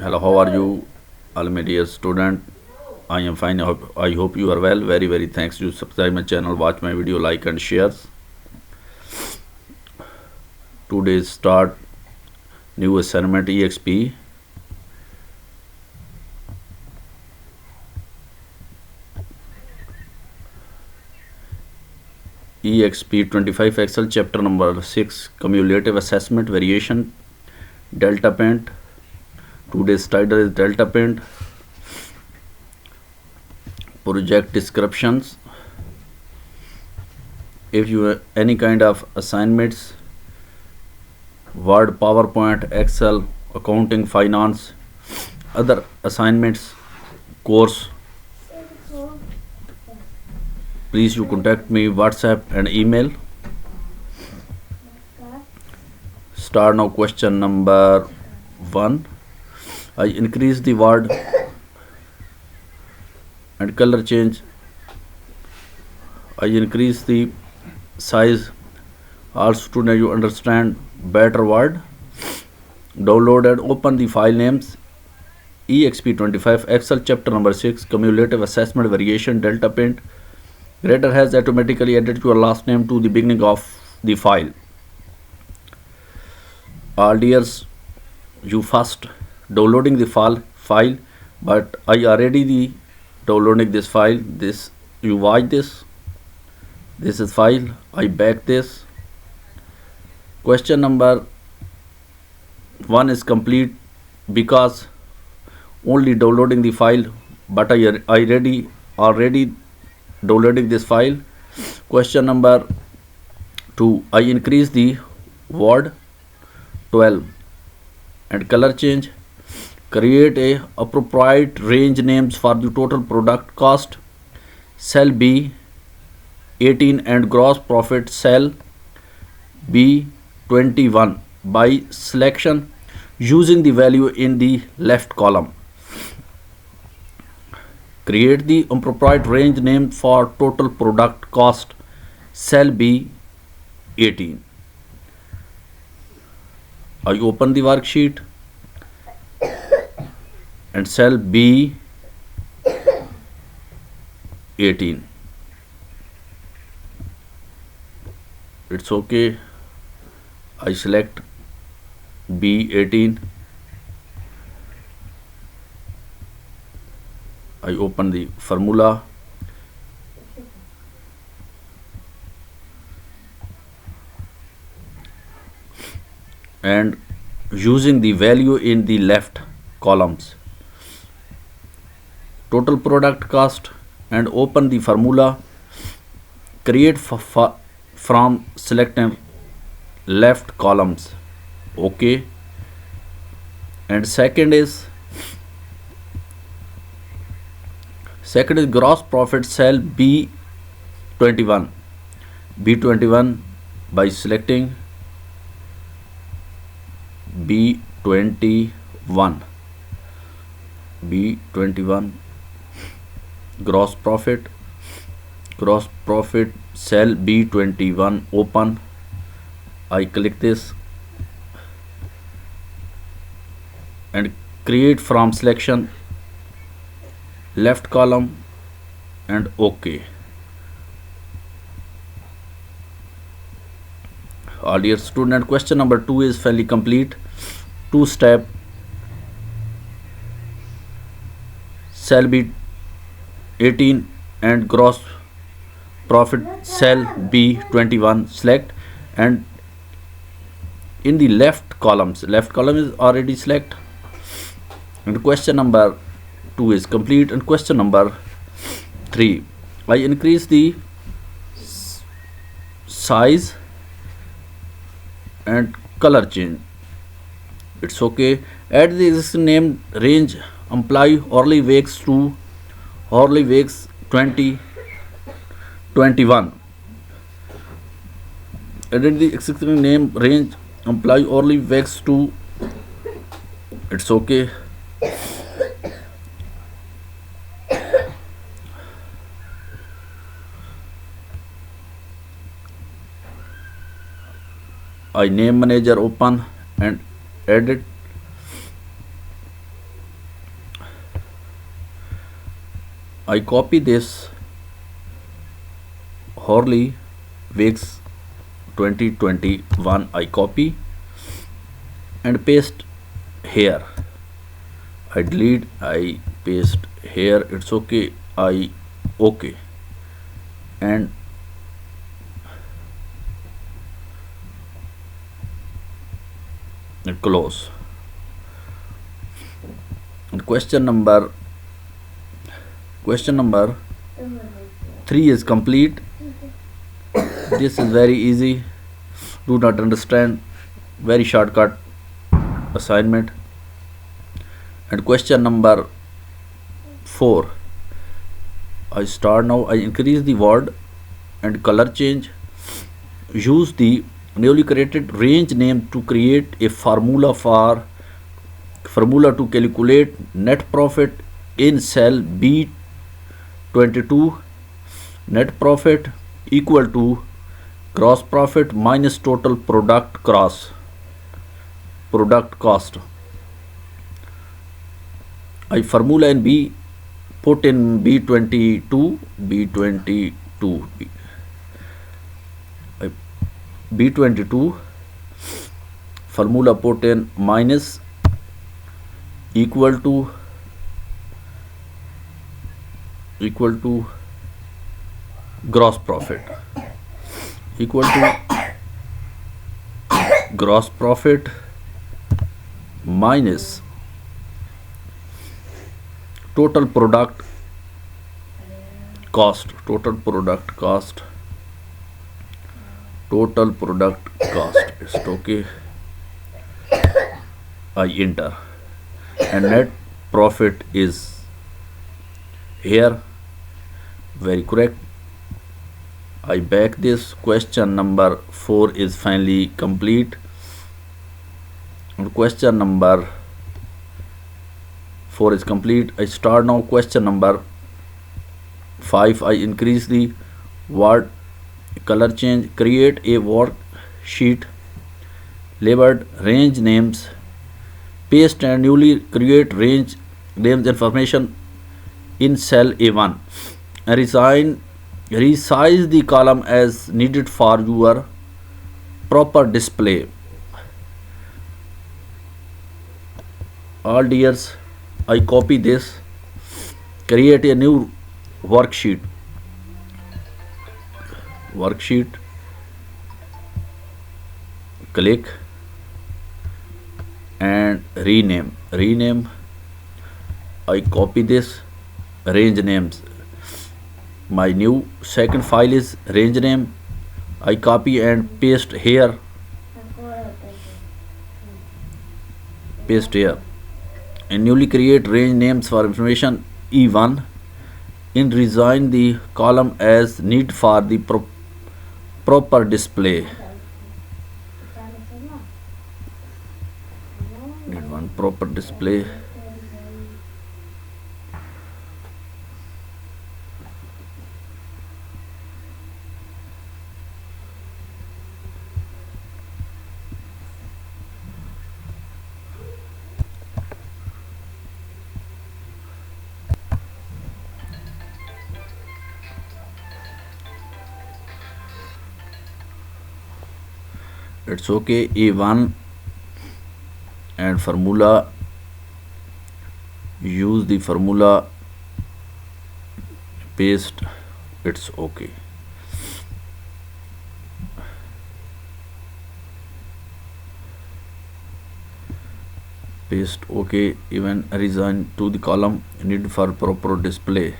Hello, how are you, all my dear student? I am fine. I hope you are well. Very thanks. You subscribe my channel, watch my video, like and shares. Today's start new assignment EXP. EXP 25 Excel chapter number 6 cumulative assessment variation delta paint. Today's title is delta paint. Project descriptions. If you have any kind of assignments, Word, PowerPoint, Excel, accounting, finance, other assignments, course, please you contact me WhatsApp and email. Start now. Question number 1. I increase the word and color change. I increase the size. All students, you understand better word. Download and open the file names EXP25 Excel chapter number 6 cumulative assessment variation delta paint. Grader has automatically added your last name to the beginning of the file. All dears, you first downloading the file, but I already the downloading this file. This you watch this. This is file. I back this. Question number 1 is complete because only downloading the file, but I already downloading this file. Question number 2. I increase the word 12 and color change. Create a appropriate range names for the total product cost. Cell B 18 and gross profit cell B 21 by selection using the value in the left column. Create the appropriate range name for total product cost cell B 18. I open the worksheet and cell B 18. It's okay. I select B 18. I open the formula and using the value in the left columns, total product cost, and open the formula. Create from selecting left columns. Okay. And second is gross profit cell B21 by selecting B21 gross profit cell B21 open. I click this and create from selection left column and OK. All dear student, question number 2 is fairly complete. 2 step. Cell B18 and gross profit cell B21 select, and in the left column is already select, and question number 2 is complete. And question number 3, I increase the size and color change. It's okay. Add the existing name range employee hourly wage to hourly wage 2021. Added the existing name range employee hourly wage to. It's okay. I name manager open and edit I copy this Horley Wicks 2021. I copy and paste here. I delete, I paste here, it's okay, I okay, and close. And question number 3 is complete. This is very easy, do not understand, very shortcut assignment. And question number 4, I start now. I increase the word and color change. Use the newly created range name to create a formula to calculate net profit in cell B22. Net profit equal to gross profit minus total product cost. I formula in B, put in B22, B22 formula put in minus equal to gross profit, equal to gross profit minus total product cost, it's okay. I enter and net profit is here, very correct. I back this. Question number 4 is finally complete. And question number 4 is complete. I start now. Question number 5. I increase the word color change. Create a worksheet labeled range names. Paste and newly create range names information in cell A1 and resize the column as needed for your proper display. All dears, I copy this, create a new worksheet, click and rename. I copy this, range names. My new second file is range name. I copy and paste here, and newly create range names for information E1 in resign the column as need for the proper display. Need one proper display. It's okay. A1 and formula, use the formula, paste, it's okay. Paste okay. Even resign to the column need for proper display.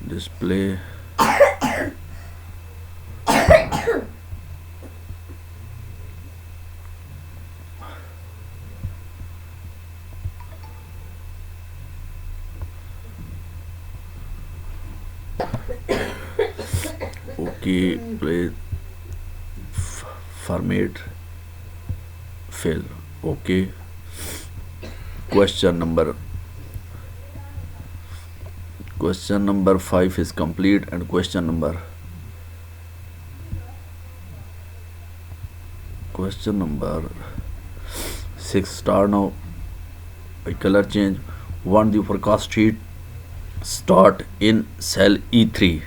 Display. Okay, play format fill. Okay. Question number 5 is complete, and question number 6 6 star. Now I color change. 1. The forecast sheet start in cell E3.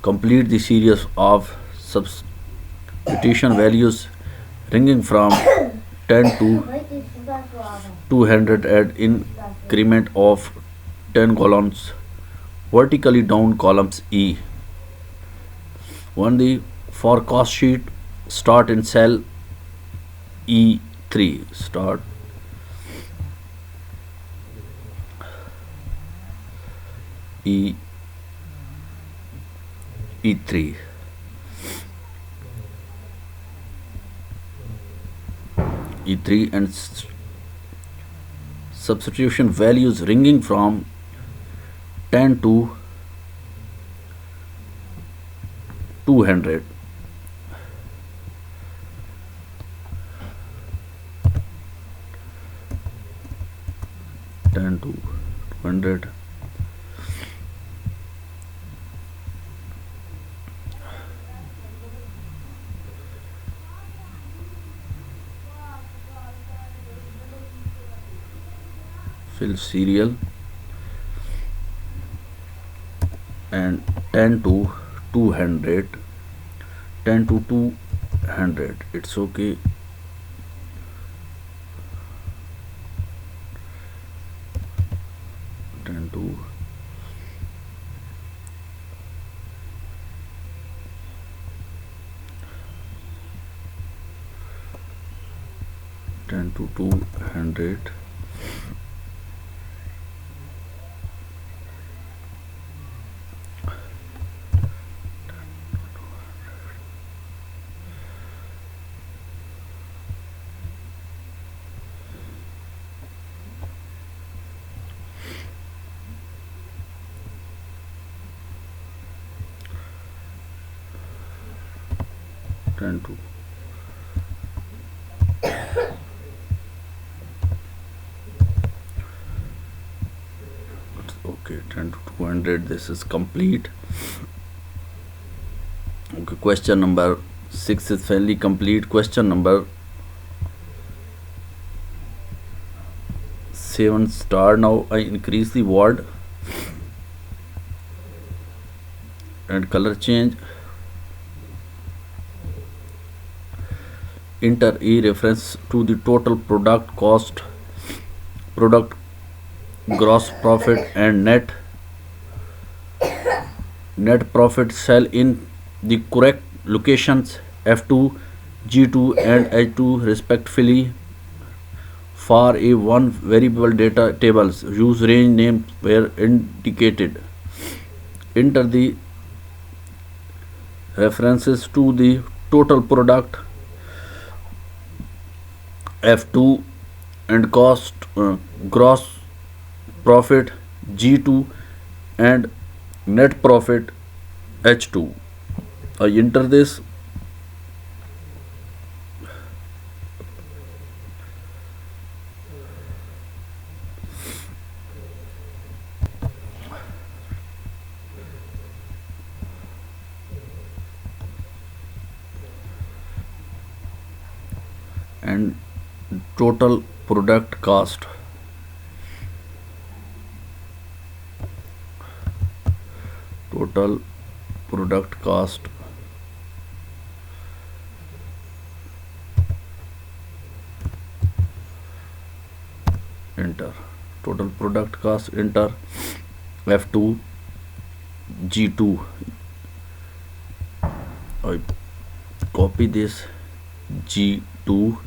Complete the series of substitution values ranging from 10 to 200 at increment of 10 columns vertically down columns E. 1. The forecast sheet start in cell E3. Start E E3. E3 and substitution values ranging from 10 to 200. To 200. Fill serial and 10 to 200. 10 to 200. It's okay. To 10 to 200. To okay, 10 to 200. This is complete. Okay, question number 6 is finally complete. Question number 7 star. Now I increase the word and color change. Enter E reference to the total product cost, product gross profit and net profit cell in the correct locations F2, G2 and H2 respectively. For a one variable data tables, use range names where indicated. Enter the references to the total product F2 and cost gross profit G2 and net profit H2. I enter this and total product cost. Total product cost enter. Total product cost enter. F2 G2. I copy this G2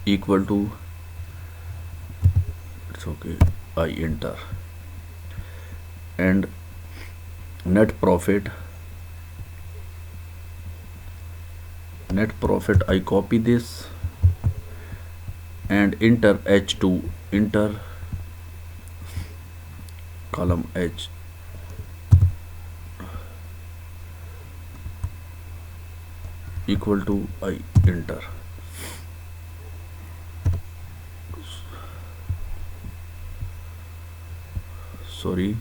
equal to, it's okay, I enter. And net profit I copy this and enter H2, enter column H equal to I enter. Sorry.